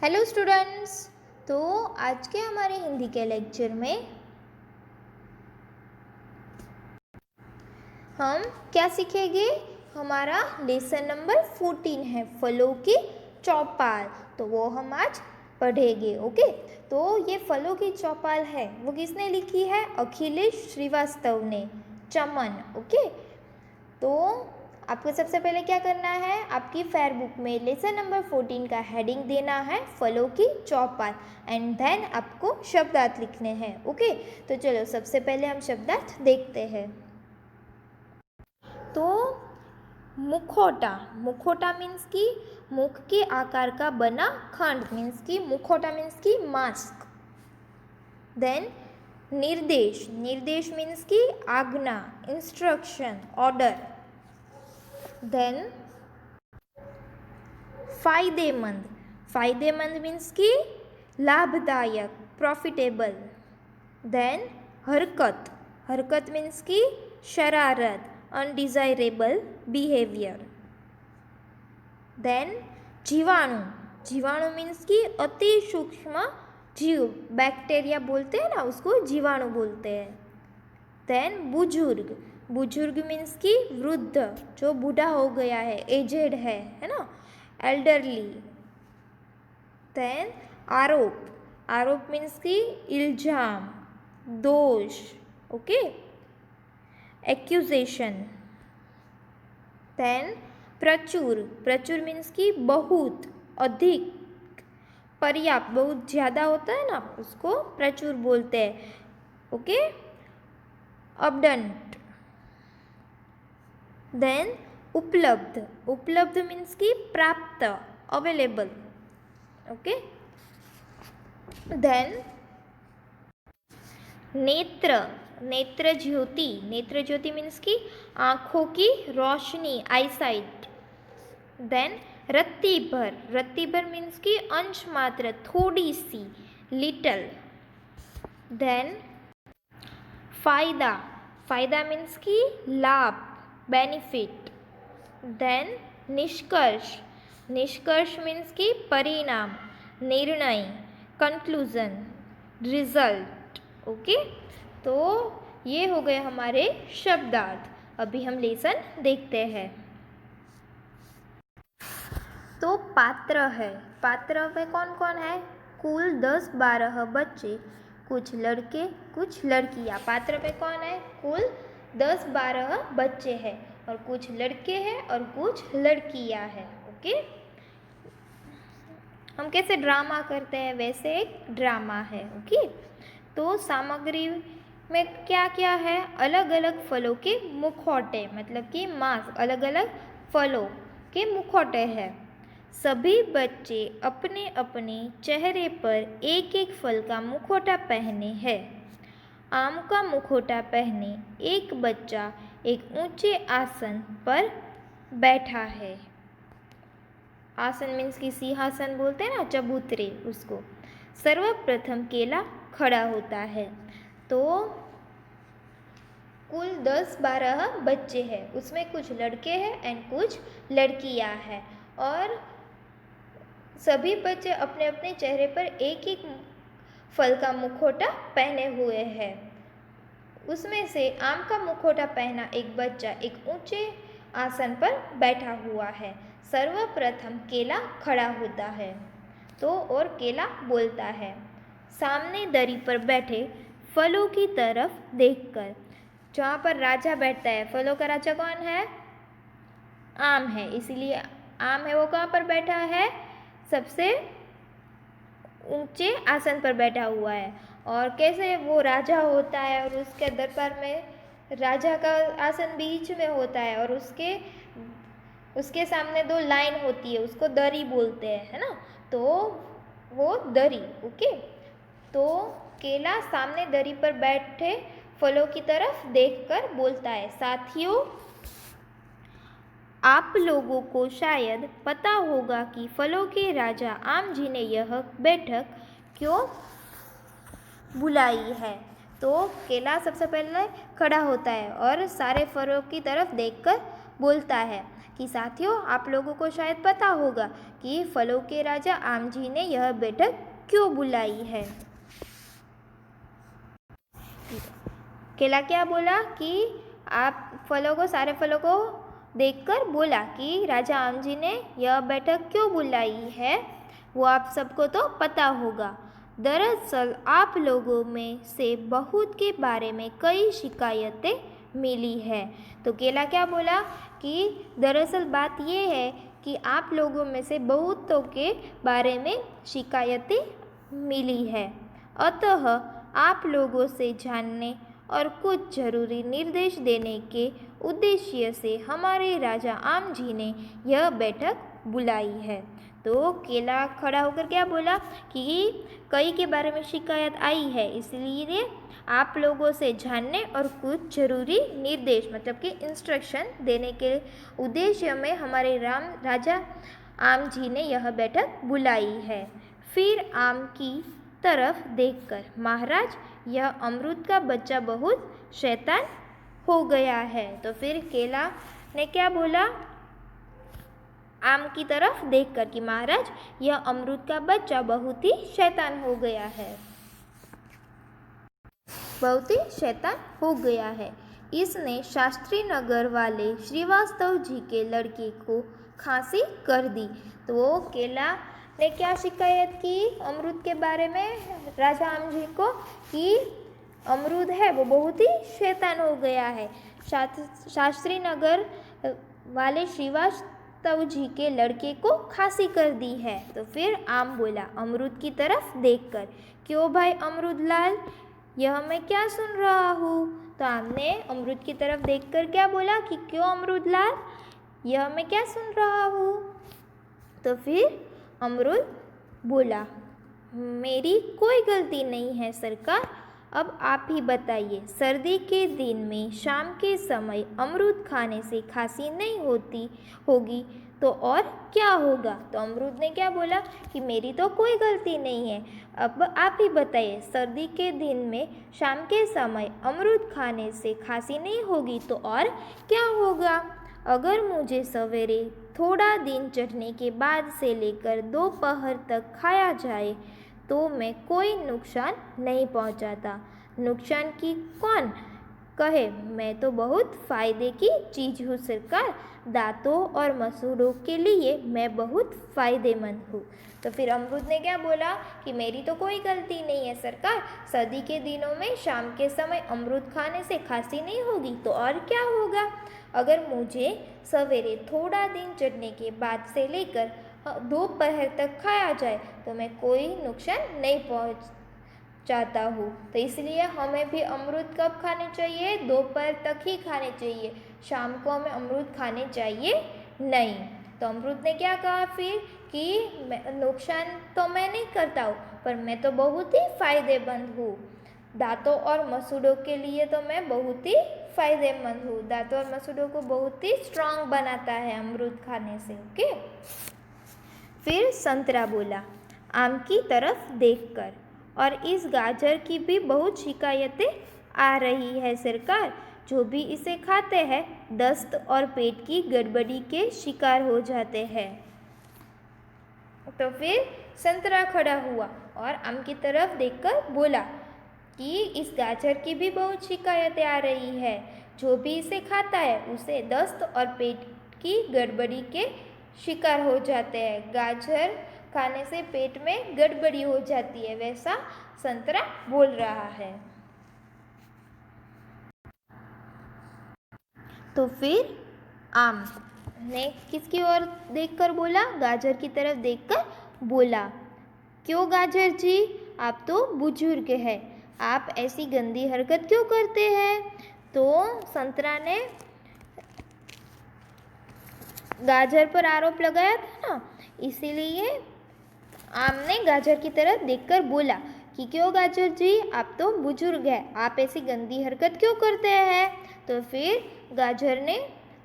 Hello students. तो आज के हमारे हिंदी के लेक्चर में हम क्या सीखेंगे। हमारा लेसन नंबर 14 है फलों की चौपाल। तो वो हम आज पढ़ेंगे। ओके, तो ये फलों की चौपाल है वो किसने लिखी है? अखिलेश श्रीवास्तव ने, चमन। ओके, तो आपको सबसे पहले क्या करना है, आपकी फेयर बुक में लेसन नंबर 14 का हेडिंग देना है फलों की चौपाल एंड देन आपको शब्दार्थ लिखने हैं। ओके, तो चलो सबसे पहले हम शब्दार्थ देखते हैं। तो मुखौटा, मुखौटा मीन्स की मुख के आकार का बना खंड, मीन्स की मुखौटा मीन्स की मास्क। देन निर्देश, निर्देश मीन्स की आज्ञा, इंस्ट्रक्शन, ऑर्डर। देन फायदेमंद, फायदेमंद मीन्स की लाभदायक, प्रॉफिटेबल। देन हरकत, हरकत मीन्स की शरारत, अनडिजायरेबल बिहेवियर। देन जीवाणु, जीवाणु मीन्स की अति सूक्ष्म जीव, बैक्टीरिया बोलते हैं ना, उसको जीवाणु बोलते हैं। देन बुजुर्ग, बुजुर्ग मीन्स की वृद्ध, जो बूढ़ा हो गया है, एजेड है ना, एल्डरली। देन आरोप, आरोप मीन्स की इल्जाम, दोष। Okay, accusation. देन प्रचुर, प्रचुर मीन्स की बहुत, अधिक, पर्याप्त, बहुत ज़्यादा होता है ना, उसको प्रचुर बोलते हैं। ओके, अबडंट। देन उपलब्ध, उपलब्ध मीन्स की प्राप्त, अवेलेबल। ओके, देन नेत्र, नेत्र ज्योति, नेत्र ज्योति मीन्स की आँखों की रोशनी, आईसाइट। देन रत्ती भर, रत्ती भर मीन्स की अंश मात्र, थोड़ी सी, लिटल। देन फायदा, फायदा मीन्स की लाभ, बेनिफिट। देन निष्कर्ष, निष्कर्ष मीन्स की परिणाम, निर्णय, कंक्लूजन, रिजल्ट। ओके, तो ये हो गए हमारे शब्दार्थ। अभी हम लेसन देखते हैं। तो पात्र है, पात्र में कौन कौन है? कुल 10-12 बच्चे, कुछ लड़के कुछ लड़कियां। पात्र में कौन है? कुल 10-12 बच्चे हैं और कुछ लड़के हैं और कुछ लड़कियां हैं। ओके, हम कैसे ड्रामा करते हैं वैसे एक ड्रामा है। ओके, तो सामग्री में क्या क्या है? अलग अलग फलों के मुखौटे, मतलब कि मास्क, अलग अलग फलों के मुखौटे हैं। सभी बच्चे अपने अपने चेहरे पर एक एक फल का मुखौटा पहने हैं। आम का मुखौटा पहने एक बच्चा एक ऊंचे आसन पर बैठा है। आसन मीन्स की सिंहासन बोलते हैं ना, चबूतरे, उसको। सर्वप्रथम केला खड़ा होता है। तो कुल 10-12 बच्चे हैं, उसमें कुछ लड़के हैं एंड कुछ लड़कियां हैं और सभी बच्चे अपने अपने चेहरे पर एक एक फल का मुखौटा पहने हुए हैं। उसमें से आम का मुखौटा पहना एक बच्चा एक ऊंचे आसन पर बैठा हुआ है। सर्वप्रथम केला खड़ा होता है तो और केला बोलता है, सामने दरी पर बैठे फलों की तरफ देखकर। जहाँ पर राजा बैठता है, फलों का राजा कौन है? आम है, इसीलिए आम है वो कहाँ पर बैठा है? सबसे ऊंचे आसन पर बैठा हुआ है। और कैसे वो राजा होता है और उसके दरबार में राजा का आसन बीच में होता है और उसके सामने 2 लाइन होती है, उसको दरी बोलते हैं, है ना, तो वो दरी। ओके, तो केला सामने दरी पर बैठे फलों की तरफ देखकर बोलता है, साथियों, आप लोगों को शायद पता होगा कि फलों के राजा आम जी ने यह बैठक क्यों बुलाई है। तो केला सबसे पहले खड़ा होता है और सारे फलों की तरफ देखकर बोलता है, कि साथियों, आप लोगों को शायद पता होगा कि फलों के राजा आम जी ने यह बैठक क्यों बुलाई है। केला क्या बोला कि आप सारे फलों को देखकर बोला कि राजा आम जी ने यह बैठक क्यों बुलाई है, वो आप सबको तो पता होगा। दरअसल आप लोगों में से बहुत के बारे में कई शिकायतें मिली है। तो केला क्या बोला कि दरअसल बात ये है कि आप लोगों में से बहुतों के बारे में शिकायतें मिली है, अतः आप लोगों से जानने और कुछ जरूरी निर्देश देने के उद्देश्य से हमारे राजा आम जी ने यह बैठक बुलाई है। तो केला खड़ा होकर क्या बोला कि कई के बारे में शिकायत आई है, इसलिए आप लोगों से जानने और कुछ जरूरी निर्देश मतलब कि इंस्ट्रक्शन देने के उद्देश्य में हमारे राजा आम जी ने यह बैठक बुलाई है। फिर आम की तरफ देखकर, महाराज, यह अमरूद का बच्चा बहुत शैतान हो गया है। तो फिर केला ने क्या बोला आम की तरफ देखकर कि महाराज, यह अमरूद का बच्चा बहुत ही शैतान हो गया है, बहुत ही शैतान हो गया है। इसने शास्त्री नगर वाले श्रीवास्तव जी के लड़के को खांसी कर दी। तो केला ने क्या शिकायत की अमरूद के बारे में राजा आम जी को कि अमरूद है वो बहुत ही शैतान हो गया है, शास्त्री नगर वाले श्रीवास्तव जी के लड़के को खांसी कर दी है। तो फिर आम बोला अमरूद की तरफ देखकर, क्यों भाई अमरूद लाल, यह मैं क्या सुन रहा हूँ। तो आम ने अमरूद की तरफ देखकर क्या बोला कि क्यों अमरूद लाल, यह मैं क्या सुन रहा हूँ। तो फिर अमरूद बोला मेरी कोई गलती नहीं है सरकार, अब आप ही बताइए, सर्दी के दिन में शाम के समय अमरूद खाने से खांसी नहीं होगी तो और क्या होगा। तो अमरूद ने क्या बोला कि मेरी तो कोई गलती नहीं है, अब आप ही बताइए, सर्दी के दिन में शाम के समय अमरूद खाने से खांसी नहीं होगी तो और क्या होगा। अगर मुझे सवेरे थोड़ा दिन चढ़ने के बाद से लेकर दोपहर तक खाया जाए तो मैं कोई नुकसान नहीं पहुंचाता। नुकसान की कौन कहे, मैं तो बहुत फ़ायदे की चीज़ हूँ सरकार, दांतों और मसूड़ों के लिए मैं बहुत फ़ायदेमंद हूँ। तो फिर अमरूद ने क्या बोला कि मेरी तो कोई गलती नहीं है सरकार, सर्दी के दिनों में शाम के समय अमरूद खाने से खांसी नहीं होगी तो और क्या होगा। अगर मुझे सवेरे थोड़ा दिन चढ़ने के बाद से लेकर दोपहर तक खाया जाए तो मैं कोई नुकसान नहीं पहुंचाता हूँ। तो इसलिए हमें भी अमरूद कब खाने चाहिए, दोपहर तक ही खाने चाहिए, शाम को हमें अमरूद खाने चाहिए नहीं। तो अमरूद ने क्या कहा फिर कि नुकसान तो मैं नहीं करता हूँ, पर मैं तो बहुत ही फ़ायदेमंद हूँ, दांतों और मसूड़ों के लिए तो मैं बहुत ही फ़ायदेमंद हूँ, दांतों और मसूड़ों को बहुत ही स्ट्रांग बनाता है अमरूद खाने से। ओके। फिर संतरा बोला आम की तरफ देखकर, और इस गाजर की भी बहुत शिकायतें आ रही है सरकार, जो भी इसे खाते हैं दस्त और पेट की गड़बड़ी के शिकार हो जाते हैं। तो फिर संतरा खड़ा हुआ और आम की तरफ देखकर बोला कि इस गाजर की भी बहुत शिकायतें आ रही है, जो भी इसे खाता है उसे दस्त और पेट की गड़बड़ी के शिकार हो जाते हैं। गाजर खाने से पेट में गड़बड़ी हो जाती है, वैसा संतरा बोल रहा है। तो फिर आम ने किसकी ओर देखकर बोला, गाजर की तरफ देखकर बोला, क्यों गाजर जी, आप तो बुजुर्ग हैं, आप ऐसी गंदी हरकत क्यों करते हैं। तो संतरा ने गाजर पर आरोप लगाया था ना, इसीलिए आम ने गाजर की तरफ देखकर बोला कि क्यों गाजर जी, आप तो बुजुर्ग हैं, आप ऐसी गंदी हरकत क्यों करते हैं। तो फिर गाजर ने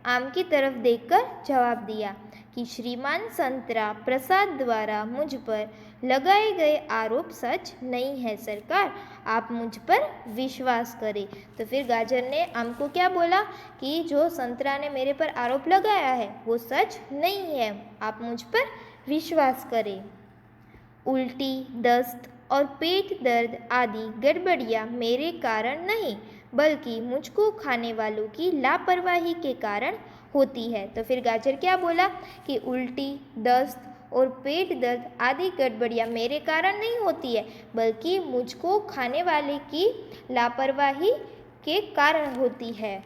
आम की तरफ देखकर जवाब दिया कि श्रीमान संतरा प्रसाद द्वारा मुझ पर लगाए गए आरोप सच नहीं है सरकार, आप मुझ पर विश्वास करें। तो फिर गाजर ने आम को क्या बोला कि जो संतरा ने मेरे पर आरोप लगाया है वो सच नहीं है, आप मुझ पर विश्वास करें। उल्टी, दस्त और पेट दर्द आदि गड़बड़ियाँ मेरे कारण नहीं बल्कि मुझको खाने वालों की लापरवाही के कारण होती है। तो फिर गाजर क्या बोला कि उल्टी, दस्त और पेट दर्द आदि गड़बड़ियाँ मेरे कारण नहीं होती है बल्कि मुझको खाने वाले की लापरवाही के कारण होती है।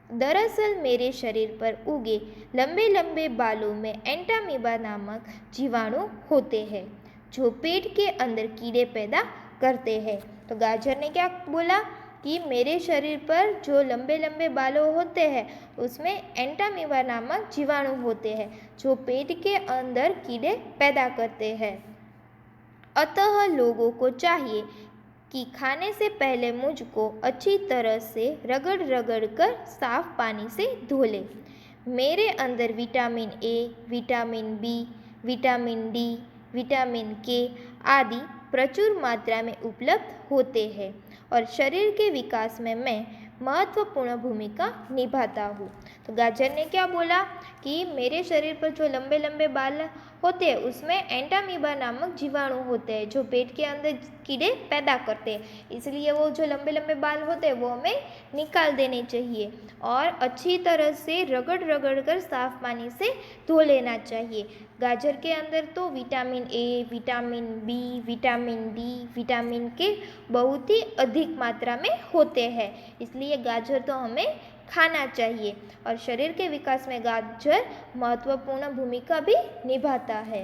दरअसल मेरे शरीर पर उगे लंबे लंबे बालों में एंटामीबा नामक जीवाणु होते हैं जो पेट के अंदर कीड़े पैदा करते हैं। तो गाजर ने क्या बोला कि मेरे शरीर पर जो लंबे लंबे बालों होते हैं उसमें एंटामीबा नामक जीवाणु होते हैं जो पेट के अंदर कीड़े पैदा करते हैं। अतः लोगों को चाहिए कि खाने से पहले मुझको अच्छी तरह से रगड़ रगड़ कर साफ पानी से धो ले। मेरे अंदर vitamin A, vitamin B, vitamin D, vitamin K आदि प्रचुर मात्रा में उपलब्ध होते हैं और शरीर के विकास में मैं महत्वपूर्ण भूमिका निभाता हूँ। तो गाजर ने क्या बोला कि मेरे शरीर पर जो लंबे लंबे बाल होते हैं उसमें एंटामीबा नामक जीवाणु होते हैं जो पेट के अंदर कीड़े पैदा करते हैं, इसलिए वो जो लंबे लंबे बाल होते हैं वो हमें निकाल देने चाहिए और अच्छी तरह से रगड़ रगड़ कर साफ पानी से धो लेना चाहिए। गाजर के अंदर तो vitamin A, vitamin B, vitamin D, vitamin K बहुत ही अधिक मात्रा में होते हैं, इसलिए गाजर तो हमें खाना चाहिए और शरीर के विकास में गाजर महत्वपूर्ण भूमिका भी निभाता है।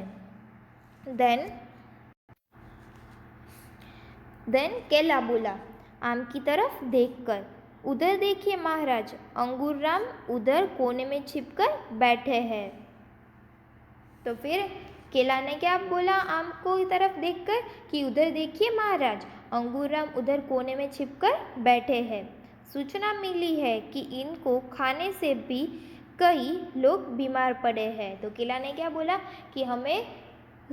देन केला बोला आम की तरफ देखकर, उधर देखिए महाराज, अंगूर राम उधर कोने में छिपकर बैठे हैं। तो फिर केला ने क्या बोला आम को की तरफ देखकर कि उधर देखिए महाराज, अंगूर राम उधर कोने में छिपकर बैठे हैं। सूचना मिली है कि इनको खाने से भी कई लोग बीमार पड़े हैं। तो केला ने क्या बोला कि हमें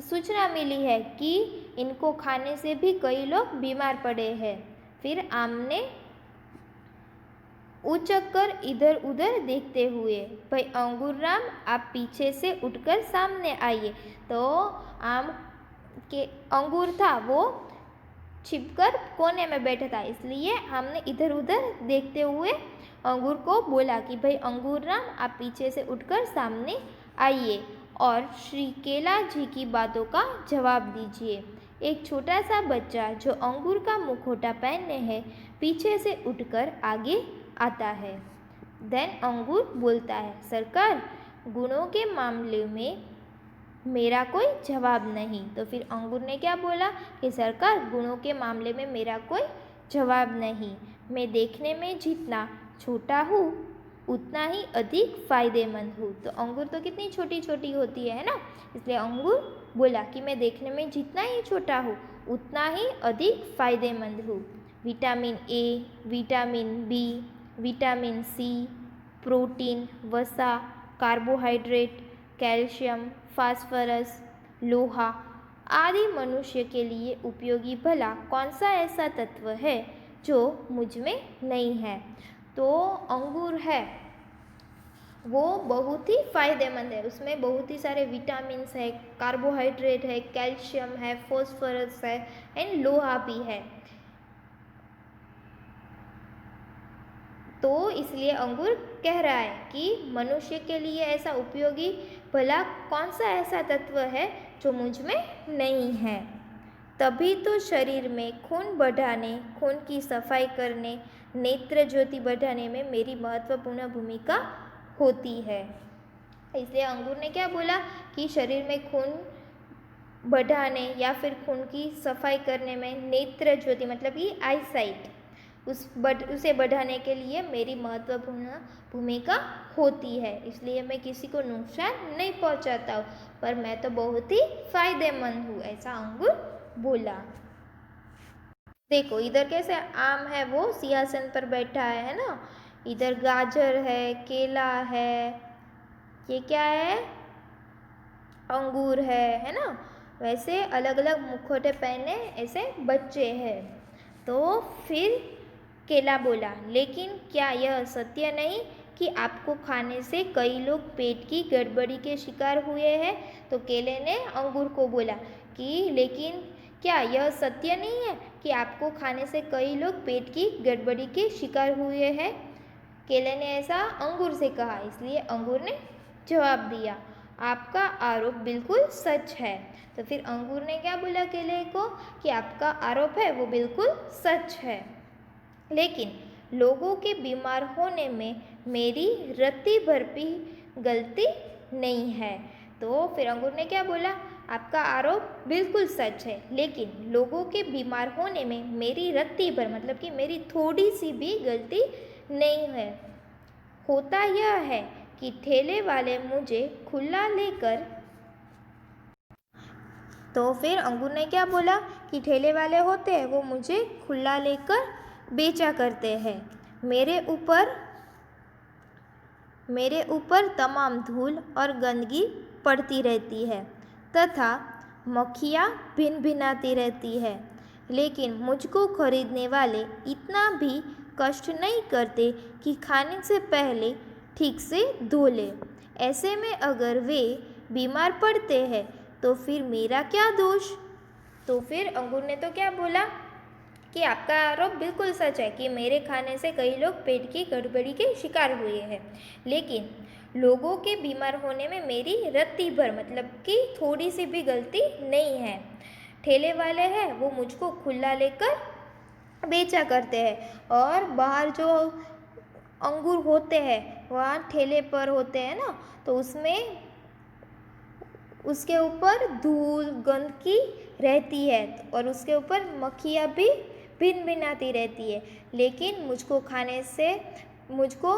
सूचना मिली है कि इनको खाने से भी कई लोग बीमार पड़े हैं। फिर आम ने उचक्कर इधर उधर देखते हुए, भाई अंगूर राम आप पीछे से उठकर सामने आइए। तो आम के अंगूर था वो छिपकर कोने में बैठा था, इसलिए हमने इधर उधर देखते हुए अंगूर को बोला कि भाई अंगूर राम आप पीछे से उठकर सामने आइए और श्री केला जी की बातों का जवाब दीजिए। एक छोटा सा बच्चा जो अंगूर का मुखौटा पहने है पीछे से उठकर आगे आता है। देन अंगूर बोलता है, सरकार गुणों के मामले में मेरा कोई जवाब नहीं। तो फिर अंगूर ने क्या बोला कि सरकार गुणों के मामले में मेरा कोई जवाब नहीं, मैं देखने में जितना छोटा हूँ उतना ही अधिक फायदेमंद हूँ। तो अंगूर तो कितनी छोटी छोटी होती है ना, इसलिए अंगूर बोला कि मैं देखने में जितना ही छोटा हूँ उतना ही अधिक फायदेमंद हूँ। Vitamin A, vitamin B, vitamin C, protein, वसा, कार्बोहाइड्रेट, कैल्शियम, फास्फोरस, लोहा आदि मनुष्य के लिए उपयोगी भला कौन सा ऐसा तत्व है जो मुझ में नहीं है। तो अंगूर है वो बहुत ही फायदेमंद है, उसमें बहुत ही सारे विटामिन्स है, कार्बोहाइड्रेट है, कैल्शियम है, फास्फोरस है एंड लोहा भी है। तो इसलिए अंगूर कह रहा है कि मनुष्य के लिए ऐसा उपयोगी भला कौन सा ऐसा तत्व है जो मुझ में नहीं है। तभी तो शरीर में खून बढ़ाने, खून की सफाई करने, नेत्र ज्योति बढ़ाने में मेरी महत्वपूर्ण भूमिका होती है। इसलिए अंगूर ने क्या बोला कि शरीर में खून बढ़ाने या फिर खून की सफाई करने में नेत्र ज्योति मतलब कि आईसाइट उसे बढ़ाने के लिए मेरी महत्वपूर्ण भूमिका होती है, इसलिए मैं किसी को नुकसान नहीं पहुंचाता हूँ पर मैं तो बहुत ही फायदेमंद हूँ, ऐसा अंगूर बोला। देखो इधर कैसे आम है वो सिंहासन पर बैठा है ना, इधर गाजर है, केला है, ये क्या है अंगूर है ना। वैसे अलग अलग मुखौटे पहने ऐसे बच्चे हैं। तो फिर केला बोला, लेकिन क्या यह सत्य नहीं कि आपको खाने से कई लोग पेट की गड़बड़ी के शिकार हुए हैं? तो केले ने अंगूर को बोला कि लेकिन क्या यह सत्य नहीं है कि आपको खाने से कई लोग पेट की गड़बड़ी के शिकार हुए हैं? केले ने ऐसा अंगूर से कहा, इसलिए अंगूर ने जवाब दिया, आपका आरोप बिल्कुल सच है। तो फिर अंगूर ने क्या बोला केले को कि आपका आरोप है वो बिल्कुल सच है, लेकिन लोगों के बीमार होने में मेरी रत्ती भर भी गलती नहीं है। तो फिर अंगूर ने क्या बोला, आपका आरोप बिल्कुल सच है, लेकिन लोगों के बीमार होने में मेरी रत्ती भर मतलब कि मेरी थोड़ी सी भी गलती नहीं है। होता यह है कि ठेले वाले मुझे खुला लेकर, तो फिर अंगूर ने क्या बोला कि ठेले वाले होते हैं वो मुझे खुला लेकर बेचा करते हैं। मेरे ऊपर तमाम धूल और गंदगी पड़ती रहती है तथा मक्खियाँ भिनभिनाती रहती है, लेकिन मुझको खरीदने वाले इतना भी कष्ट नहीं करते कि खाने से पहले ठीक से धो ले। ऐसे में अगर वे बीमार पड़ते हैं तो फिर मेरा क्या दोष? तो फिर अंगूर ने तो क्या बोला कि आपका आरोप बिल्कुल सच है कि मेरे खाने से कई लोग पेट की गड़बड़ी के शिकार हुए हैं, लेकिन लोगों के बीमार होने में मेरी रत्ती भर मतलब कि थोड़ी सी भी गलती नहीं है। ठेले वाले हैं वो मुझको खुला लेकर बेचा करते हैं, और बाहर जो अंगूर होते हैं वहाँ ठेले पर होते हैं ना, तो उसके ऊपर धूल गंदगी रहती है और उसके ऊपर मक्खियाँ भी भिनभिनाती रहती है, लेकिन मुझको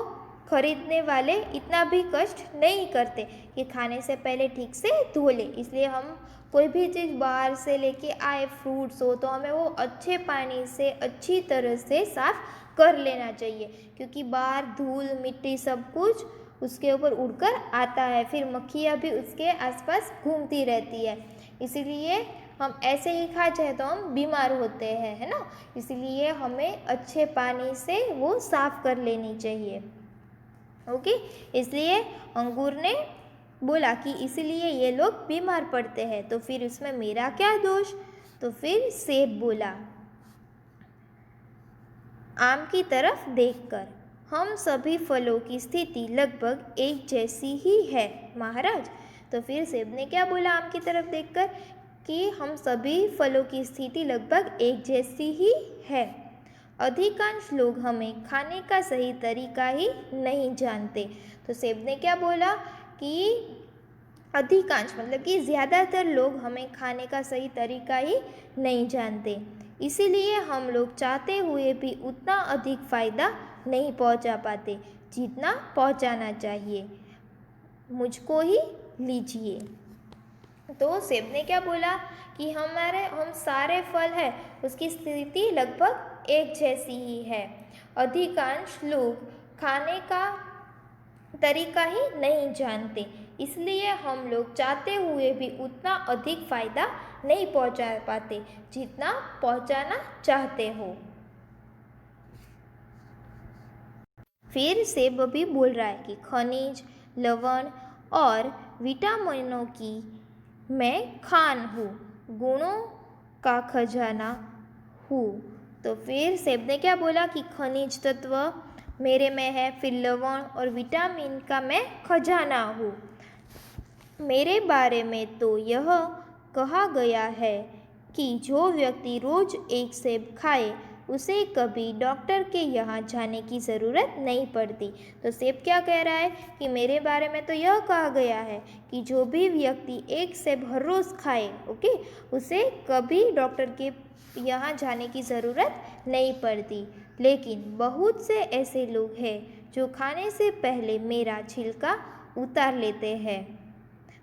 खरीदने वाले इतना भी कष्ट नहीं करते कि खाने से पहले ठीक से धो ले। इसलिए हम कोई भी चीज़ बाहर से लेके आए, फ्रूट्स हो, तो हमें वो अच्छे पानी से अच्छी तरह से साफ़ कर लेना चाहिए, क्योंकि बाहर धूल मिट्टी सब कुछ उसके ऊपर उड़कर आता है, फिर मक्खियाँ भी उसके आसपास घूमती रहती है। इसीलिए हम ऐसे ही खा जाए तो हम बीमार होते हैं, है ना। इसलिए हमें अच्छे पानी से वो साफ़ कर लेनी चाहिए। ओके, इसलिए अंगूर ने बोला कि इसलिए ये लोग बीमार पड़ते हैं, तो फिर उसमें मेरा क्या दोष? तो फिर सेब बोला, आम की तरफ देखकर, हम सभी फलों की स्थिति लगभग एक जैसी ही है महाराज। तो फिर सेब ने क्या बोला आम की तरफ देखकर कि हम सभी फलों की स्थिति लगभग एक जैसी ही है। अधिकांश लोग हमें खाने का सही तरीका ही नहीं जानते। तो सेब ने क्या बोला कि अधिकांश मतलब कि ज़्यादातर लोग हमें खाने का सही तरीका ही नहीं जानते, इसीलिए हम लोग चाहते हुए भी उतना अधिक फ़ायदा नहीं पहुंचा पाते जितना पहुंचाना चाहिए। मुझको ही लीजिए। तो सेब ने क्या बोला कि हम सारे फल हैं उसकी स्थिति लगभग एक जैसी ही है। अधिकांश लोग खाने का तरीका ही नहीं जानते, इसलिए हम लोग चाहते हुए भी उतना अधिक फ़ायदा नहीं पहुंचा पाते जितना पहुंचाना चाहते हो। फिर सेब भी बोल रहा है कि खनिज, लवण और विटामिनों की मैं खान हूँ, गुणों का खजाना हूँ। तो फिर सेब ने क्या बोला कि खनिज तत्व मेरे में है, फिर लवण और विटामिन का मैं खजाना हूँ। मेरे बारे में तो यह कहा गया है कि जो व्यक्ति रोज़ एक सेब खाए उसे कभी डॉक्टर के यहाँ जाने की ज़रूरत नहीं पड़ती। तो सेब क्या कह रहा है कि मेरे बारे में तो यह कहा गया है कि जो भी व्यक्ति एक सेब हर रोज़ खाए, ओके, उसे कभी डॉक्टर के यहाँ जाने की ज़रूरत नहीं पड़ती। लेकिन बहुत से ऐसे लोग हैं जो खाने से पहले मेरा छिलका उतार लेते हैं।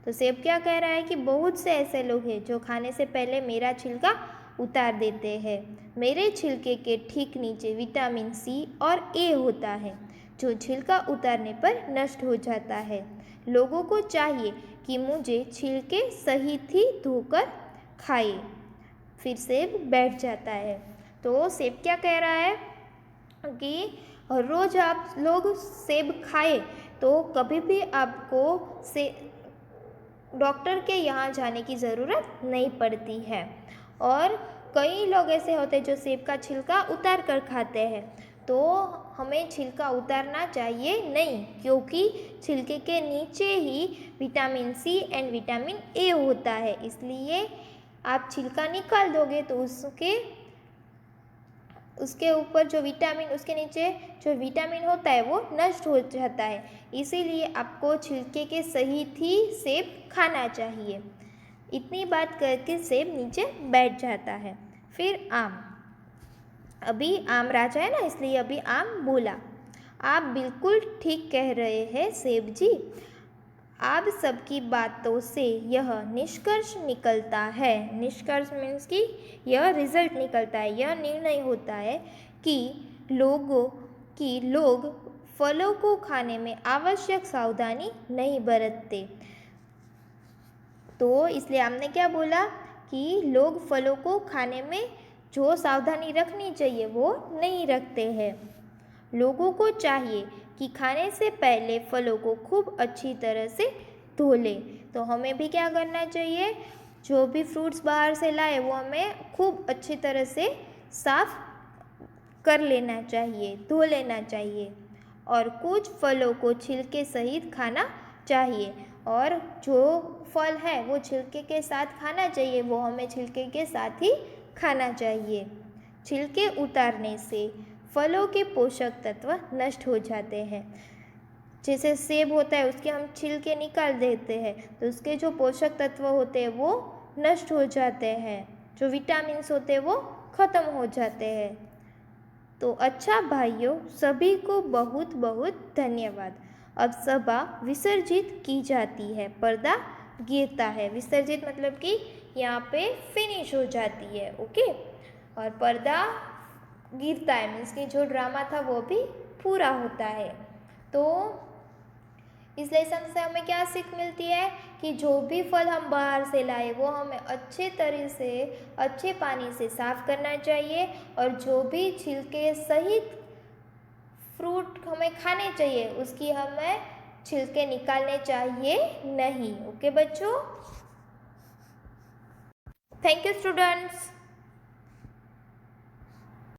तो सेब क्या कह रहा है कि बहुत से ऐसे लोग हैं जो खाने से पहले मेरा छिलका उतार देते हैं। मेरे छिलके के ठीक नीचे विटामिन सी और ए होता है जो छिलका उतारने पर नष्ट हो जाता है। लोगों को चाहिए कि मुझे छिलके सहित ही धोकर खाए। फिर सेब बैठ जाता है। तो सेब क्या कह रहा है कि रोज़ आप लोग सेब खाए तो कभी भी आपको से डॉक्टर के यहाँ जाने की ज़रूरत नहीं पड़ती है। और कई लोग ऐसे होते हैं जो सेब का छिलका उतार कर खाते हैं, तो हमें छिलका उतारना चाहिए नहीं, क्योंकि छिलके के नीचे ही vitamin C and vitamin A होता है। इसलिए आप छिलका निकाल दोगे तो उसके ऊपर जो विटामिन, उसके नीचे जो विटामिन होता है वो नष्ट हो जाता है। इसीलिए आपको छिलके के सहित ही सेब खाना चाहिए। इतनी बात करके सेब नीचे बैठ जाता है। फिर आम, अभी आम राजा है ना, इसलिए अभी आम बोला, आप बिल्कुल ठीक कह रहे हैं सेब जी। आप सबकी बातों से यह निष्कर्ष निकलता है, निष्कर्ष मीन्स कि यह रिजल्ट निकलता है, यह निर्णय होता है कि लोग फलों को खाने में आवश्यक सावधानी नहीं बरतते। तो इसलिए हमने क्या बोला कि लोग फलों को खाने में जो सावधानी रखनी चाहिए वो नहीं रखते हैं। लोगों को चाहिए कि खाने से पहले फलों को खूब अच्छी तरह से धो लें। तो हमें भी क्या करना चाहिए, जो भी फ्रूट्स बाहर से लाए वो हमें खूब अच्छी तरह से साफ कर लेना चाहिए, धो लेना चाहिए। और कुछ फलों को छिलके सहित खाना चाहिए, और जो फल है वो छिलके के साथ खाना चाहिए, वो हमें छिलके के साथ ही खाना चाहिए। छिलके उतारने से फलों के पोषक तत्व नष्ट हो जाते हैं। जैसे सेब होता है, उसके हम छिलके निकाल देते हैं तो उसके जो पोषक तत्व होते हैं वो नष्ट हो जाते हैं, जो विटामिन्स होते हैं वो ख़त्म हो जाते हैं। तो अच्छा भाइयों, सभी को बहुत बहुत धन्यवाद। अब सभा विसर्जित की जाती है, पर्दा गिरता है। विसर्जित मतलब कि यहाँ पे फिनिश हो जाती है, ओके। और पर्दा गिरता है मीन्स कि जो ड्रामा था वो भी पूरा होता है। तो इस लेसन से हमें क्या सीख मिलती है कि जो भी फल हम बाहर से लाए वो हमें अच्छे तरह से अच्छे पानी से साफ़ करना चाहिए, और जो भी छिलके सहित फ्रूट हमें खाने चाहिए उसकी हमें छिलके निकालने चाहिए नहीं, ओके बच्चों। Thank you students.